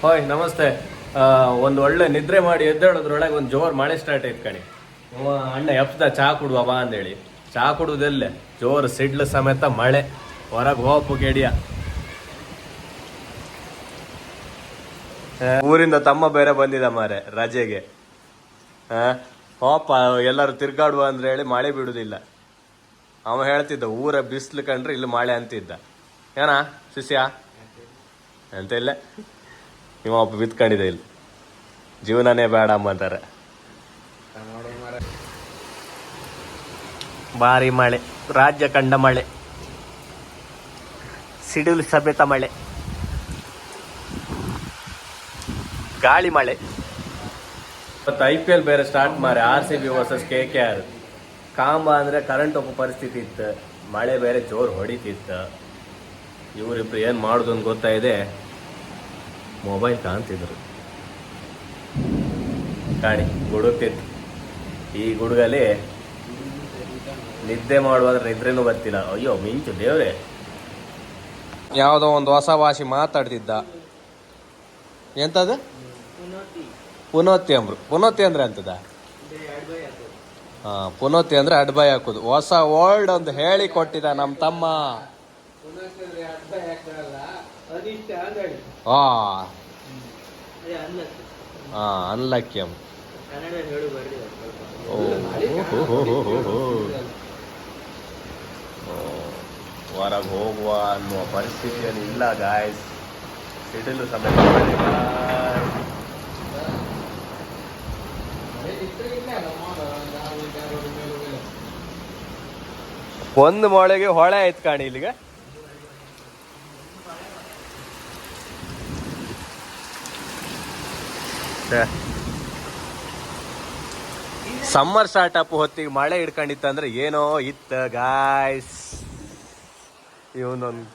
ಹೋಯ್ ನಮಸ್ತೆ. ಒಂದು ಒಳ್ಳೆ ನಿದ್ರೆ ಮಾಡಿ ಎದ್ದೇಳೋದ್ರೊಳಗೆ ಒಂದು ಜೋರು ಮಳೆ ಸ್ಟಾರ್ಟ್ ಆಯ್ತು ಕಣಿ. ಅಣ್ಣ ಎಪ್ದ ಚಹಾ ಕುಡುವ ಬಾ ಅಂದೇಳಿ ಚಹಾ ಕುಡುವುದೆಲ್ಲೇ ಜೋರು ಸಿಡ್ಲು ಸಮೇತ ಮಳೆ. ಹೊರಗೆ ಹೋಪು ಗೆಡಿಯ. ಊರಿಂದ ತಮ್ಮ ಬೇರೆ ಬಂದಿದ ಮಾರೆ ರಜೆಗೆ. ಹೋಪ ಎಲ್ಲರೂ ತಿರ್ಗಾಡುವ ಅಂದ್ರೆ ಹೇಳಿ ಮಳೆ ಬಿಡುದಿಲ್ಲ. ಅವ ಹೇಳ್ತಿದ್ದ ಊರ ಬಿಸಿಲು ಕಂಡ್ರೆ ಇಲ್ಲಿ ಮಳೆ ಅಂತಿದ್ದ. ಏನ ಶಿಷ್ಯ ಅಂತ ಇಲ್ಲ ಇವ ಒಬ್ಬ ಬಿತ್ಕೊಂಡಿದೆ ಇಲ್ಲಿ. ಜೀವನನೇ ಬೇಡ ಅಂತಾರೆ. ಭಾರಿ ಮಳೆ, ರಾಜ್ಯ ಕಂಡ ಮಳೆ, ಸಿಡಿಲು ಸಮೇತ ಮಳೆ, ಗಾಳಿ ಮಳೆ. ಇವತ್ತು IPL ಬೇರೆ ಸ್ಟಾರ್ಟ್ ಮಾರೆ. RCB versus KKR. ಕಾಂಬ ಅಂದ್ರೆ ಕರೆಂಟ್ ಹೋಗೋ ಪರಿಸ್ಥಿತಿ ಇತ್ತು. ಮಳೆ ಬೇರೆ ಜೋರು ಹೊಡಿತಿತ್ತು. ಇವರಿಬ್ರು ಏನು ಮಾಡೋದು ಅಂತ ಗೊತ್ತಾಯಿದೆ. ಮೊಬೈಲ್ ಕಾಣ್ತಿದ್ರು. ಕಾಣಿ ಗುಡುಕ್ತಿತ್ತು. ಈ ಗುಡುಗಲ್ಲಿ ನಿದ್ದೆ ಮಾಡುವಾದ್ರೆ ನಿದ್ರೆನೂ ಬರ್ತಿಲ್ಲ. ಅಯ್ಯೋ ಮಿಂಚು ದೇವ್ರೆ. ಯಾವುದೋ ಒಂದು ಹೊಸ ಭಾಷೆ ಮಾತಾಡ್ತಿದ್ದ. ಎಂತದು ಪುನೋತಿ ಅಂಬ್ರು. ಪುನೋತಿ ಅಂದ್ರೆ ಅಂತದ? ಪುನೋತಿ ಅಂದ್ರೆ ಅಡ್ಬಾಯ್ ಹಾಕೋದು. ಹೊಸ ವರ್ಲ್ಡ್ ಒಂದು ಹೇಳಿ ಕೊಟ್ಟಿದ ನಮ್ಮ ತಮ್ಮ. ಅನ್ಲಕ್ಕಿ ಅಂಬ. ಹೊರಗೆ ಹೋಗುವ ಅನ್ನುವ ಪರಿಸ್ಥಿತಿಯಲ್ಲಿ ಇಲ್ಲ ಗಾಯ್ಸ್. ಸಿಡಿಲು ಸಮೇತ ಒಂದು ಮೊಳೆಗೆ ಹೊಳೆ ಆಯ್ತು ಕಾಣಿ ಇಲ್ಲಿಗೆ. ಸಮ್ಮರ್ ಸ್ಟಾರ್ಟ್ ಅಪ್ ಹೊತ್ತಿಗೆ ಮಳೆ ಹಿಡ್ಕೊಂಡಿತ್ತಂದ್ರೆ ಏನೋ ಇತ್ತ ಗಾಯ್ಸ್. ಇವನೊಂದು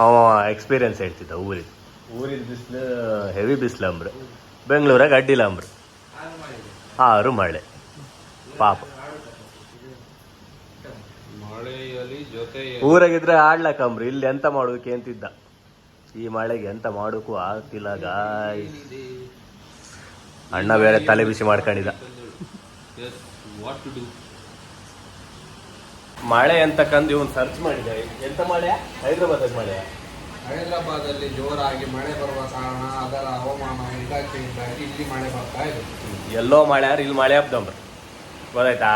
ಅವ ಎಕ್ಸ್ಪೀರಿಯನ್ಸ್ ಹೇಳ್ತಿದ್ದ. ಊರಿದ ಬಿಸಿಲು ಹೆವಿ ಬಿಸಿಲು ಅಂಬ್ರು. ಬೆಂಗಳೂರಾಗ ಅಡ್ಡಿಲ್ಲ ಅಂಬ್ರು. ಆರು ಮಳೆ ಪಾಪ. ಊರಾಗಿದ್ರೆ ಆಡ್ಲಕ್ಕಂಬ್ರು. ಇಲ್ಲಿ ಎಂತ ಮಾಡೋದಕ್ಕೆ ಅಂತಿದ್ದ. ಈ ಮಳೆಗೆ ಎಂತ ಮಾಡೋಕ್ಕೂ ಆಗ್ತಿಲ್ಲ ಗಾಯ್. ಅಣ್ಣ ಬೇರೆ ತಲೆ ಬಿಸಿ ಮಾಡ್ಕೊಂಡಿದ್ದ. ಮಳೆ ಅಂತಕ್ಕಂದು ಇವನು ಸರ್ಚ್ ಮಾಡಿದ. ಎಂತ ಮಳೆ? ಹೈದರಾಬಾದ್ ಮಳೆ. ಹೈದರಾಬಾದಲ್ಲಿ ಜೋರಾಗಿ ಮಳೆ ಬರುವ ಕಾರಣ ಅದರ ಹವಾಮಾನ ಇಲಾಖೆಯಿಂದಾಗಿ ಇಲ್ಲಿ ಮಳೆ ಬರ್ತಾ ಇದೆ. ಎಲ್ಲೋ ಮಳೆ ಆದ್ರೆ ಇಲ್ಲಿ ಮಳೆ ಹಬ್ದಂಬ್ರ. ಗೊತ್ತಾಯ್ತಾ?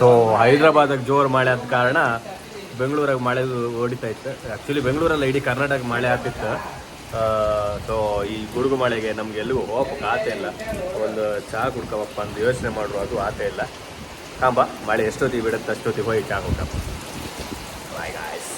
ಸೊ ಹೈದರಾಬಾದಾಗ ಜೋರು ಮಳೆ ಆದ ಕಾರಣ ಬೆಂಗಳೂರಾಗ ಮಳೆ ಹೊಡಿತಾ ಇತ್ತು. ಆ್ಯಕ್ಚುಲಿ ಬೆಂಗಳೂರಲ್ಲಿ ಇಡೀ ಕರ್ನಾಟಕ ಮಳೆ ಆಗ್ತಿತ್ತು. ಸೊ ಈ ಗುಡುಗು ಮಳೆಗೆ ನಮ್ಗೆ ಎಲ್ಲಿಗೂ ಹೋಗಕ್ಕೆ ಆತೆ ಇಲ್ಲ. ಒಂದು ಚಹಾ ಕುಡ್ಕೋವಪ್ಪ ಅಂತ ಯೋಚನೆ ಮಾಡುವ ಅದು ಆತೆ ಇಲ್ಲ. ಕಾಂಬ ಮಳೆ ಎಷ್ಟೊತ್ತಿಗೆ ಬಿಡುತ್ತೆ ಅಷ್ಟೊತ್ತಿಗೆ ಹೋಗಿ ಚಹಾ ಕುಡ್ಕಪ್ಪ. Bye guys.